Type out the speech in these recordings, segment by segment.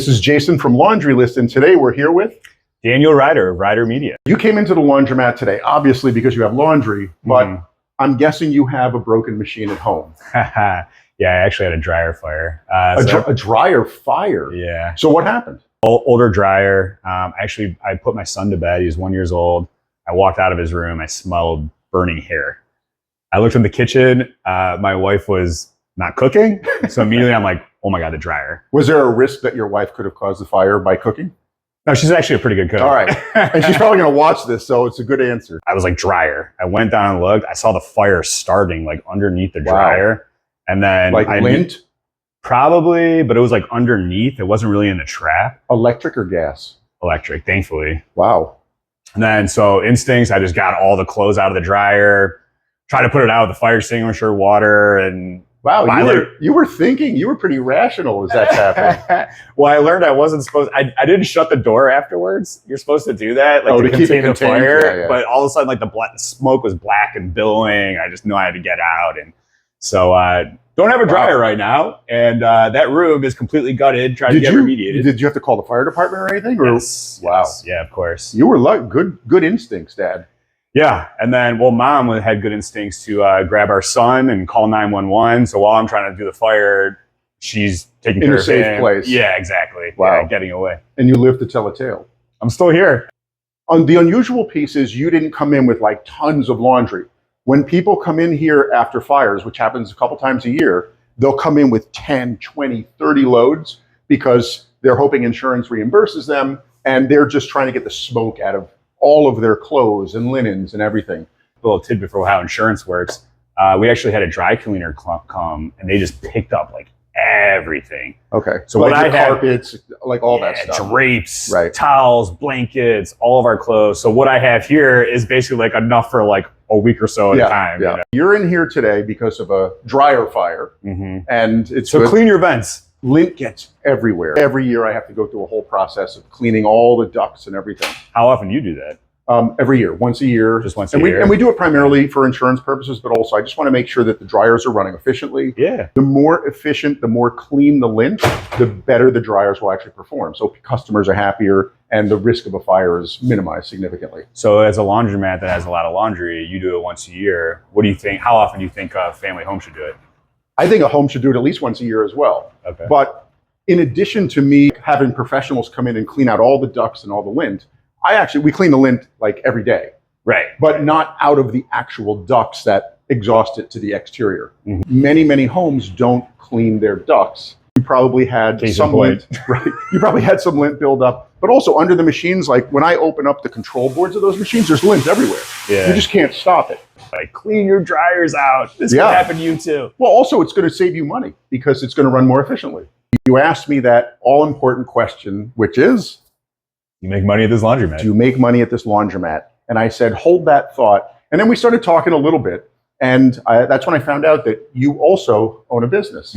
This is Jason from Laundry List, and today we're here with Daniel Reider of Reider Media. You came into the laundromat today, obviously because you have laundry, but I'm guessing you have a broken machine at home. Yeah, I actually had a dryer fire. A dryer fire? Yeah. So what happened? Older dryer. Actually, I put my son to bed. He was 1 year old. I walked out of his room. I smelled burning hair. I looked in the kitchen. My wife was not cooking. So immediately I'm like, oh my God, the dryer. Was there a risk that your wife could have caused the fire by cooking? No, she's actually a pretty good cook. All right. And she's probably going to watch this, so it's a good answer. I was like, dryer. I went down and looked. I saw the fire starting like underneath the dryer. And then like lint? Probably, but it was like underneath. It wasn't really in the trap. Electric or gas? Electric, thankfully. Wow. And then, so instincts, I just got all the clothes out of the dryer, tried to put it out with the fire extinguisher, water, and wow, you were thinking, you were pretty rational as that's happening. Well, I learned I wasn't supposed, I didn't shut the door afterwards. You're supposed to do that, like to keep it contain the contained. fire. Yeah. But all of a sudden, like the smoke was black and billowing. I just knew I had to get out. And so don't have a dryer right now. And that room is completely gutted, trying to get remediated. Did you have to call the fire department or anything? Or? Yes. Wow. Yes, yeah, of course. You were good instincts, Dad. Yeah, and then, well, Mom had good instincts to grab our son and call 911. So while I'm trying to do the fire, she's taking care of him. In a safe place. Yeah, exactly. Wow. Yeah, getting away. And you live to tell a tale. I'm still here. On the unusual piece is you didn't come in with like tons of laundry. When people come in here after fires, which happens a couple times a year, they'll come in with 10, 20, 30 loads because they're hoping insurance reimburses them, and they're just trying to get the smoke out of all of their clothes and linens and everything. A little tidbit for how insurance works. We actually had a dry cleaner come, and they just picked up like everything. Okay. So like what I had, carpets, like all that stuff. Drapes, right. Towels, blankets, all of our clothes. So what I have here is basically like enough for like a week or so at a time. Yeah. You know? You're in here today because of a dryer fire, and it's so clean your vents. Lint gets everywhere. Every year I have to go through a whole process of cleaning all the ducts and everything. How often do you do that? Every year, once a year. Just once a year. And we do it primarily for insurance purposes, but also I just want to make sure that the dryers are running efficiently. Yeah. The more efficient, the more clean the lint, the better the dryers will actually perform. So customers are happier and the risk of a fire is minimized significantly. So as a laundromat that has a lot of laundry, you do it once a year. What do you think? How often do you think a family home should do it? I think a home should do it at least once a year as well. Okay. But in addition to me having professionals come in and clean out all the ducts and all the lint, we clean the lint like every day. Right. But not out of the actual ducts that exhaust it to the exterior. Many, many homes don't clean their ducts. You probably had some lint, right? You probably had some lint build up, but also under the machines, like when I open up the control boards of those machines, there's lint everywhere. Yeah. You just can't stop it. Like, clean your dryers out. This could happen to you too. Well, also it's going to save you money because it's going to run more efficiently. You asked me that all important question, which is, you make money at this laundromat. Do you make money at this laundromat? And I said, hold that thought. And then we started talking a little bit. And that's when I found out that you also own a business.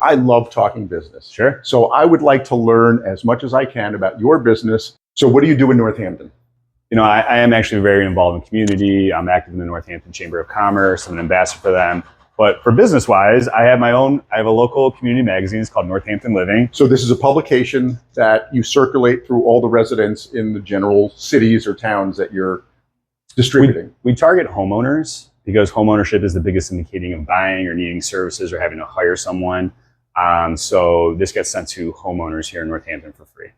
I love talking business. Sure. So I would like to learn as much as I can about your business. So what do you do in Northampton? You know, I am actually very involved in the community. I'm active in the Northampton Chamber of Commerce. I'm an ambassador for them. But for business-wise, I have a local community magazine. It's called Northampton Living. So this is a publication that you circulate through all the residents in the general cities or towns that you're distributing. We target homeowners because homeownership is the biggest indicating of buying or needing services or having to hire someone. So this gets sent to homeowners here in Northampton for free.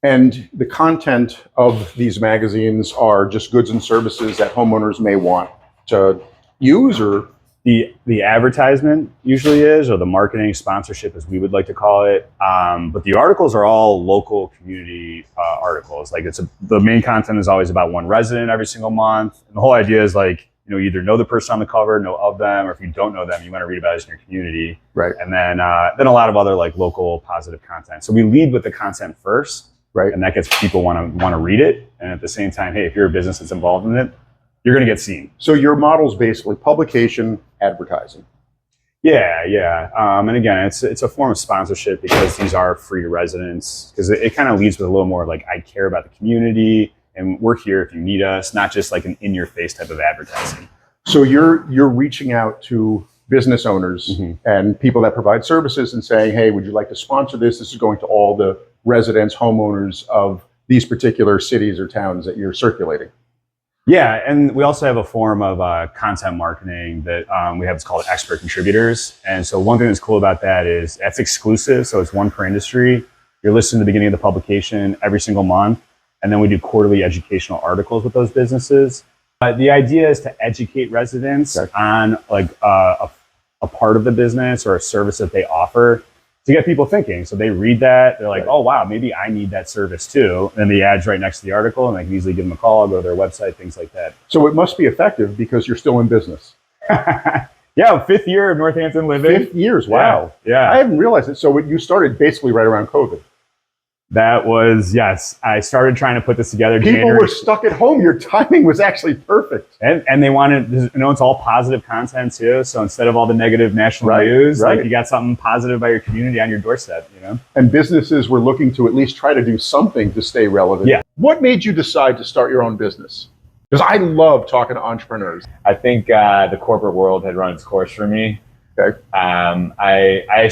And the content of these magazines are just goods and services that homeowners may want to use, or the advertisement usually is, or the marketing sponsorship as we would like to call it. But the articles are all local community articles. Like the main content is always about one resident every single month. And the whole idea is like, you either know the person on the cover, know of them, or if you don't know them, you want to read about it in your community. Right. And then a lot of other like local positive content. So we lead with the content first. Right. And that gets people want to read it. And at the same time, hey, if you're a business that's involved in it, you're going to get seen. So your model is basically publication, advertising. Yeah. And again, it's a form of sponsorship because these are free to residents. Because it kind of leads with a little more like, I care about the community and we're here if you need us, not just like an in-your-face type of advertising. So you're reaching out to business owners and people that provide services and saying, hey, would you like to sponsor this? This is going to all the residents, homeowners of these particular cities or towns that you're circulating? Yeah, and we also have a form of content marketing that we have. It's called expert contributors. And so one thing that's cool about that is that's exclusive. So it's one per industry. You're listed in the beginning of the publication every single month. And then we do quarterly educational articles with those businesses. The idea is to educate residents on like a part of the business or a service that they offer to get people thinking. So they read that, they're like, oh wow, maybe I need that service too. And the ad's right next to the article and I can easily give them a call, go to their website, things like that. So it must be effective because you're still in business. Yeah, 5th year of Northampton living. 5 years, wow. Yeah. I haven't realized it. So you started basically right around COVID. That was, yes. I started trying to put this together. People were stuck at home. Your timing was actually perfect. And they wanted, it's all positive content too. So instead of all the negative national news, like you got something positive by your community on your doorstep, you know? And businesses were looking to at least try to do something to stay relevant. Yeah. What made you decide to start your own business? Because I love talking to entrepreneurs. I think the corporate world had run its course for me. Okay. I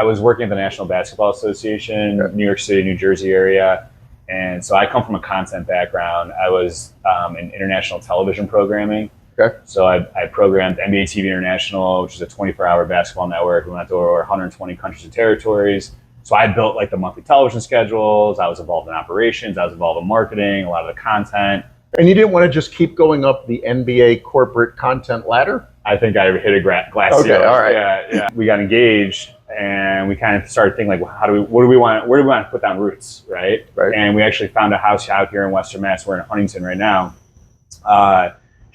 was working at the National Basketball Association, New York City, New Jersey area. And so I come from a content background. I was in international television programming. Okay. So I programmed NBA TV International, which is a 24-hour basketball network. We went to over 120 countries and territories. So I built like the monthly television schedules. I was involved in operations. I was involved in marketing, a lot of the content. And you didn't want to just keep going up the NBA corporate content ladder? I think I hit a glass ceiling. Okay, all right. Yeah. We got engaged and we kind of started thinking like, well, where do we want to put down roots, right? And we actually found a house out here in Western Mass. We're in Huntington right now.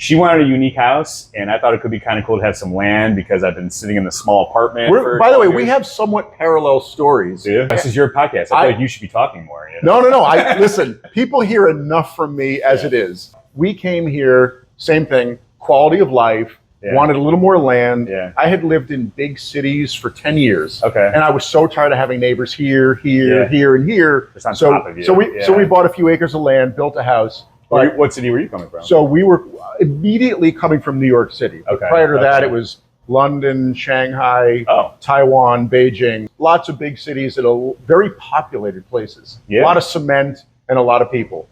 She wanted a unique house, and I thought it could be kind of cool to have some land because I've been sitting in this small apartment. By the way, we have somewhat parallel stories. Yeah. This is your podcast. I feel like you should be talking more. You know? No. Listen, people hear enough from me as it is. We came here, same thing, quality of life, wanted a little more land. Yeah. I had lived in big cities for 10 years. Okay. And I was so tired of having neighbors here, and here. Just on top of you. So we bought a few acres of land, built a house. What city were you coming from? So we were immediately coming from New York City. Okay. Prior to that, it was London, Shanghai, Taiwan, Beijing. Lots of big cities that are very populated places. Yeah. A lot of cement and a lot of people.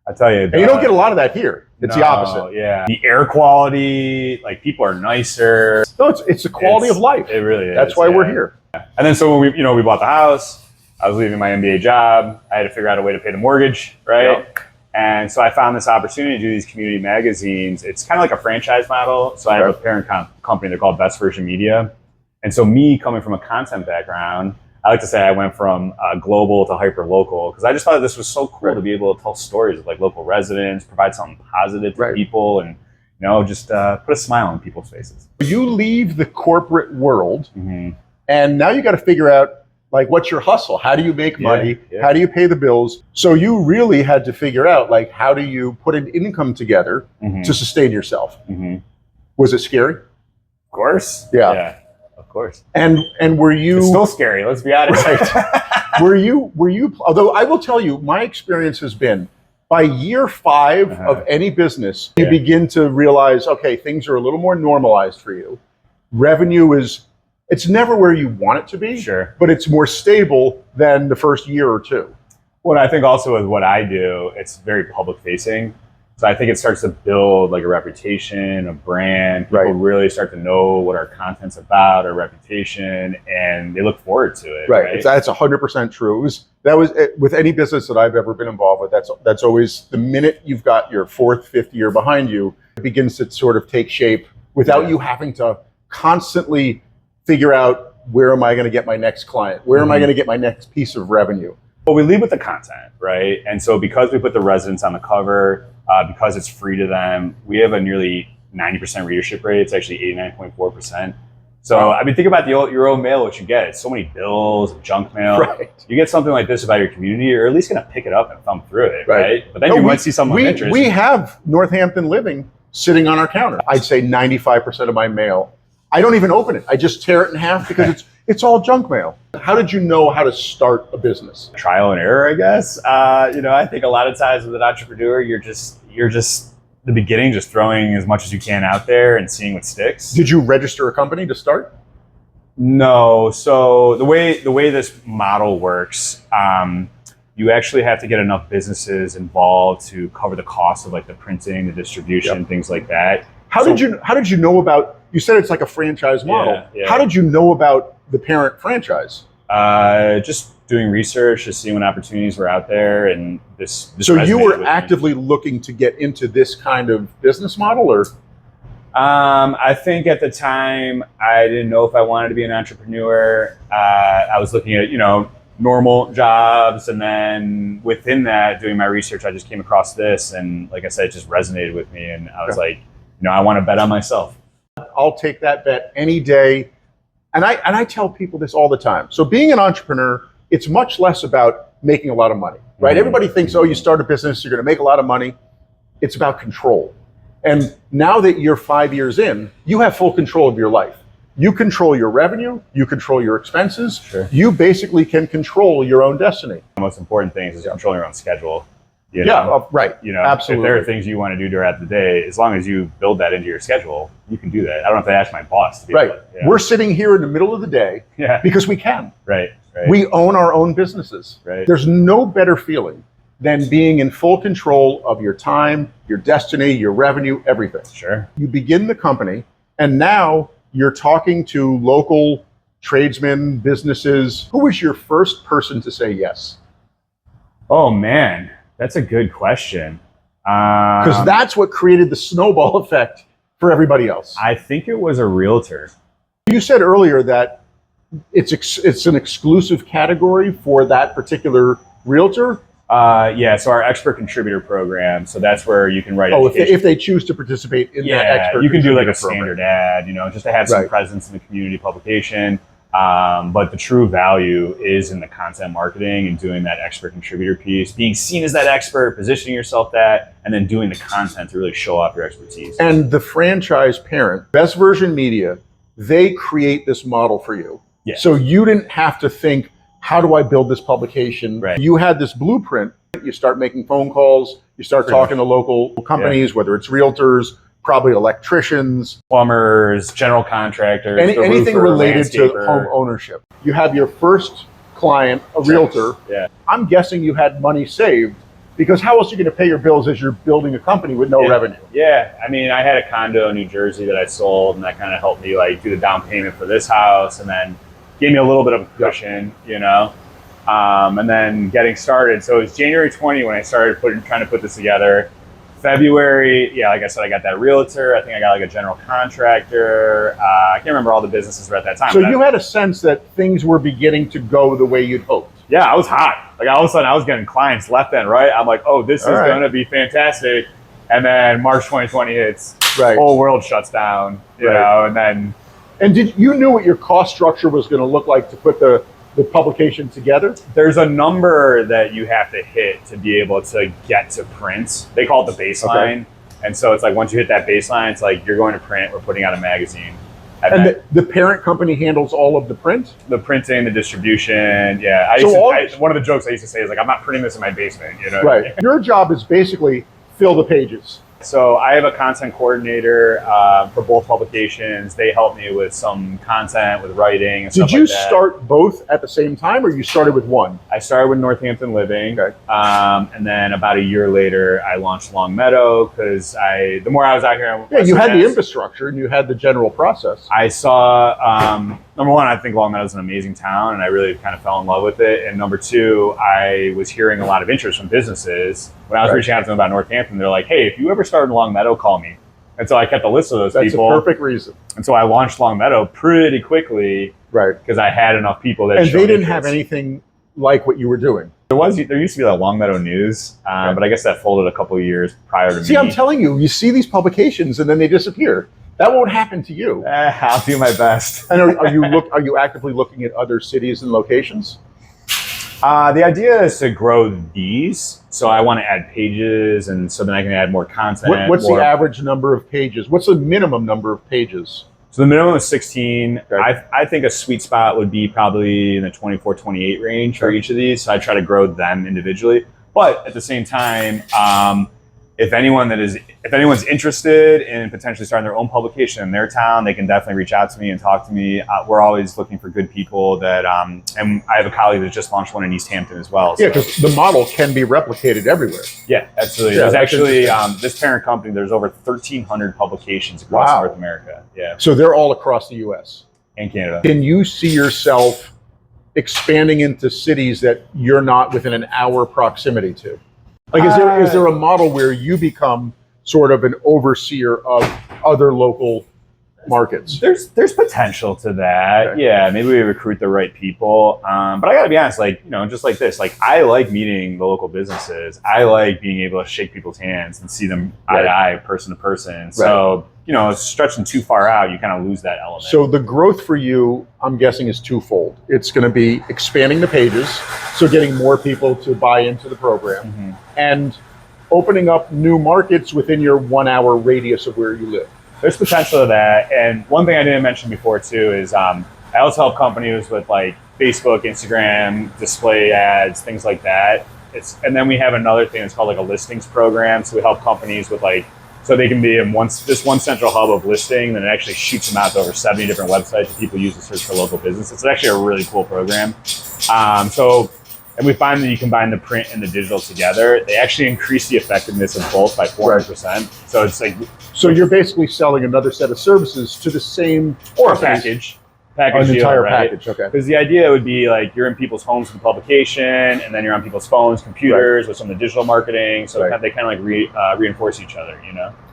I tell you. And you don't get a lot and get a lot of that here. It's the opposite. Yeah. The air quality, like people are nicer. No, it's the quality of life. It really is. That's why we're here. And then so when we bought the house, I was leaving my MBA job. I had to figure out a way to pay the mortgage, right? Yep. And so I found this opportunity to do these community magazines. It's kind of like a franchise model. So I have a parent company. They're called Reider Media. And so me coming from a content background, I like to say I went from global to hyper local because I just thought this was so cool to be able to tell stories of like local residents, provide something positive to people, and just put a smile on people's faces. You leave the corporate world, and now you got to figure out like what's your hustle? How do you make money? How do you pay the bills? So you really had to figure out like how do you put an income together to sustain yourself? Was it scary? Of course. Yeah. Of course. And were you? It's still scary. Let's be honest. Right. Were you? Although I will tell you, my experience has been by year 5 of any business, you begin to realize, okay, things are a little more normalized for you. Revenue it's never where you want it to be, but it's more stable than the first year or two. Well, I think also with what I do, it's very public facing. So I think it starts to build like a reputation, a brand. People really start to know what our content's about, our reputation, and they look forward to it. Right. That's 100% true. That was with any business that I've ever been involved with. That's always the minute you've got your 4th, 5th year behind you, it begins to sort of take shape without you having to constantly figure out where am I going to get my next client? Where am I going to get my next piece of revenue? Well, we lead with the content, right? And so because we put the residents on the cover, because it's free to them, we have a nearly 90% readership rate. It's actually 89.4%. So I mean, think about your own mail, what you get. It's so many onbills, junk mail. Right. You get something like this about your community, you're at least going to pick it up and thumb through it, right? But then you might see someone interested. We have Northampton Living sitting on our counter. I'd say 95% of my mail, I don't even open it. I just tear it in half because it's all junk mail. How did you know how to start a business? Trial and error, I guess. I think a lot of times with an entrepreneur, you're just the beginning, just throwing as much as you can out there and seeing what sticks. Did you register a company to start? No. So the way this model works, you actually have to get enough businesses involved to cover the cost of like the printing, the distribution, things like that. How did you know about? You said it's like a franchise model. Yeah. How did you know about the parent franchise? Just doing research, just seeing what opportunities were out there, and this So you resonated were with me. actively looking to get into this kind of business model, or? I think at the time I didn't know if I wanted to be an entrepreneur. I was looking at, normal jobs, and then within that, doing my research, I just came across this, and like I said, it just resonated with me, and I was like, I want to bet on myself. I'll take that bet any day. And I tell people this all the time. So being an entrepreneur, it's much less about making a lot of money, right? Mm-hmm. Everybody thinks, oh, you start a business, you're going to make a lot of money. It's about control. And now that you're 5 years in, you have full control of your life. You control your revenue, you control your expenses. Sure. You basically can control your own destiny. The most important thing is controlling your own schedule. Right. Absolutely. If there are things you want to do throughout the day, as long as you build that into your schedule, you can do that. I don't have to ask my boss to be Right. able to, We're sitting here in the middle of the day because we can. Right. We own our own businesses. Right. There's no better feeling than being in full control of your time, your destiny, your revenue, everything. Sure. You begin the company, and now you're talking to local tradesmen, businesses. Who was your first person to say yes? Oh man, that's a good question. Because that's what created the snowball effect for everybody else. I think it was a realtor. You said earlier that it's an exclusive category for that particular realtor. So our expert contributor program. So that's where you can write. If they choose to participate in that expert, you can do like a program. standard ad, just to have some presence in the community publication. But the true value is in the content marketing and doing that expert contributor piece, being seen as that expert, positioning yourself and then doing the content to really show off your expertise. And the franchise parent, Best Version Media, they create this model for you. Yeah. So you didn't have to think, how do I build this publication? Right. You had this blueprint. You start making phone calls. You start talking to local companies, whether it's realtors, probably electricians, plumbers, general contractors, anything related to home ownership. You have your first client, a realtor. Yeah. I'm guessing you had money saved, because how else are you going to pay your bills as you're building a company with no revenue? Yeah. I mean, I had a condo in New Jersey that I sold, and that kind of helped me like do the down payment for this house, and then gave me a little bit of a cushion, and then getting started. So it was January 20 when I started trying to put this together. February, like I said, I got that realtor. I think I got like a general contractor. I can't remember all the businesses were at that time. So you had a sense that things were beginning to go the way you'd hoped. Yeah, I was hot. Like all of a sudden I was getting clients left and right. I'm like, oh, this is going to be fantastic. And then March 2020 hits, whole world shuts down, you know, and then. And you knew what your cost structure was going to look like to put the publication together? There's a number that you have to hit to be able to get to print. They call it the baseline. Okay. And so it's like once you hit that baseline, it's like you're going to print, we're putting out a magazine. And the parent company handles all of the print? The printing, the distribution, one of the jokes I used to say is like, I'm not printing this in my basement, Right. Your job is basically fill the pages. So I have a content coordinator for both publications. They help me with some content, with writing and stuff like that. Did you start both at the same time, or you started with one? I started with Northampton Living. Okay. And then about a year later, I launched Longmeadow because the more I was out here. You had the infrastructure and you had the general process. I saw, number one, I think Longmeadow is an amazing town and I really kind of fell in love with it. And number two, I was hearing a lot of interest from businesses. When I was reaching out to them about Northampton, they're like, hey, if you ever start in Longmeadow, call me. And so I kept a list of those people. That's a perfect reason. And so I launched Longmeadow pretty quickly. Right. Because I had enough people that And they didn't have anything like what you were doing. There used to be that Longmeadow News, but I guess that folded a couple of years prior to me. See, I'm telling you, you see these publications and then they disappear. That won't happen to you. I'll do my best. And are you actively looking at other cities and locations? The idea is to grow these. So I want to add pages, and so then I can add more content. What's the average number of pages? What's the minimum number of pages? So the minimum is 16. Okay. I think a sweet spot would be probably in the 24, 28 range for each of these. So I try to grow them individually. But at the same time, if anyone's interested in potentially starting their own publication in their town, they can definitely reach out to me and talk to me. We're always looking for good people that, and I have a colleague that just launched one in East Hampton as well. Yeah, because the model can be replicated everywhere. Yeah, absolutely. Yeah, there's actually, this parent company, there's over 1,300 publications across North America. Yeah. So they're all across the US. And Canada. Can you see yourself expanding into cities that you're not within an hour proximity to? Like, is there a model where you become sort of an overseer of other local markets? There's potential to that. Okay. Yeah, maybe we recruit the right people. But I gotta be honest, like, just like this, like, I like meeting the local businesses. I like being able to shake people's hands and see them eye to eye, person to person. So, stretching too far out, you kind of lose that element. So the growth for you, I'm guessing, is twofold. It's going to be expanding the pages, so getting more people to buy into the program, and opening up new markets within your 1 hour radius of where you live. There's potential to that. And one thing I didn't mention before too is I also help companies with like Facebook, Instagram, display ads, things like that. And then we have another thing that's called like a listings program. So we help companies with so they can be in just one central hub of listing, then it actually shoots them out to over 70 different websites that people use to search for local business. It's actually a really cool program. And we find that you combine the print and the digital together, they actually increase the effectiveness of both by 400%. So it's like, so you're basically selling another set of services to the same package an deal, entire right? package. Okay. Because the idea would be like you're in people's homes with the publication, and then you're on people's phones, computers with some of the digital marketing. So they kind of like reinforce each other,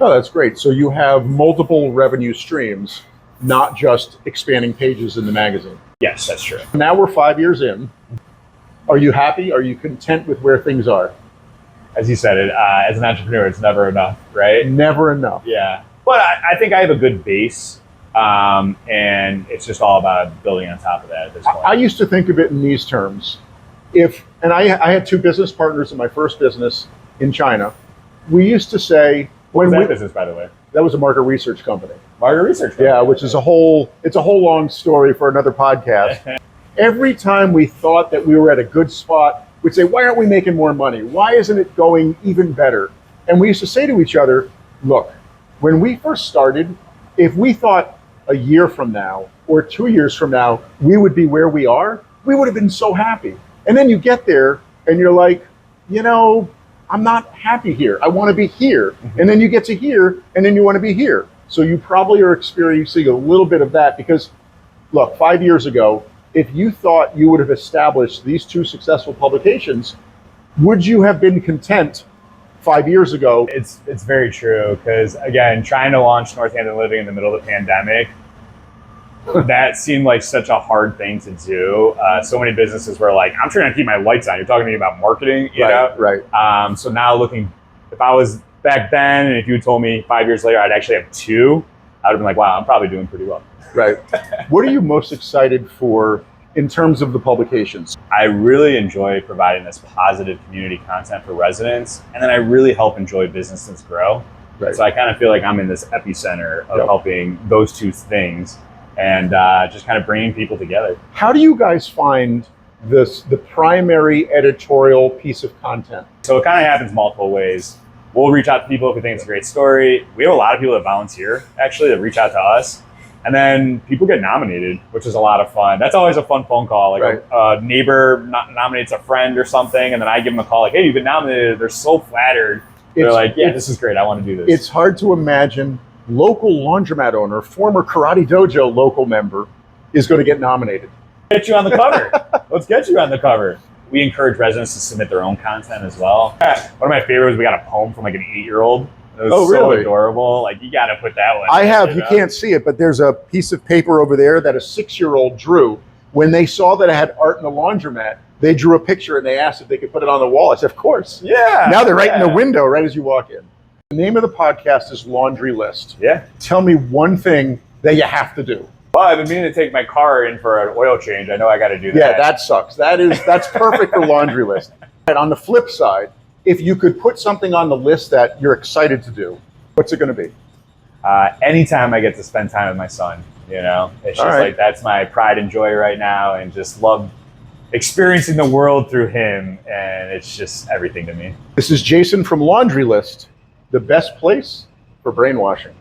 Oh, that's great. So you have multiple revenue streams, not just expanding pages in the magazine. Yes, that's true. Now we're 5 years in. Are you happy? Are you content with where things are? As you said it, as an entrepreneur, it's never enough, right? Never enough. Yeah. But I think I have a good base, and it's just all about building on top of that at this point. I used to think of it in these terms. I had two business partners in my first business in China. We used to say, What was that business, by the way? That was a market research company. Market research company. Yeah, which is a whole long story for another podcast. Every time we thought that we were at a good spot, we'd say, why aren't we making more money? Why isn't it going even better? And we used to say to each other, look, when we first started, if we thought a year from now or 2 years from now, we would be where we are, we would have been so happy. And then you get there and you're like, I'm not happy here. I want to be here. And then you get to here and then you want to be here. So you probably are experiencing a little bit of that because, look, 5 years ago, if you thought you would have established these two successful publications, would you have been content 5 years ago? It's very true because, again, trying to launch Northampton Living in the middle of the pandemic, that seemed like such a hard thing to do. So many businesses were like, I'm trying to keep my lights on. You're talking to me about marketing, you know? Right. So now if I was back then and if you had told me 5 years later I'd actually have two, I would have been like, wow, I'm probably doing pretty well. Right. What are you most excited for in terms of the publications? I really enjoy providing this positive community content for residents, and then I really help enjoy businesses grow. Right. So I kind of feel like I'm in this epicenter of helping those two things and just kind of bringing people together. How do you guys find the primary editorial piece of content? So it kind of happens multiple ways. We'll reach out to people if we think it's a great story. We have a lot of people that volunteer, actually, that reach out to us. And then people get nominated, which is a lot of fun. That's always a fun phone call. Like a neighbor nominates a friend or something, and then I give them a call like, hey, you've been nominated. They're so flattered. They're like, yeah, this is great. I want to do this. It's hard to imagine local laundromat owner, former karate dojo local member is going to get nominated. Get you on the cover. Let's get you on the cover. We encourage residents to submit their own content as well. One of my favorites, we got a poem from like an 8-year-old. It was so adorable. Like, you got to put that one. I have. You can't see it, but there's a piece of paper over there that a 6-year-old drew. When they saw that I had art in the laundromat, they drew a picture and they asked if they could put it on the wall. I said, of course. Yeah. Now they're right in the window, right as you walk in. The name of the podcast is Laundry List. Yeah. Tell me one thing that you have to do. Well, I've been meaning to take my car in for an oil change. I know I got to do that. Yeah, that sucks. That's perfect for Laundry List. And on the flip side, if you could put something on the list that you're excited to do, what's it going to be? Anytime I get to spend time with my son, it's just like, that's my pride and joy right now, and just love experiencing the world through him. And it's just everything to me. This is Jason from Laundry List. the best place for brainwashing.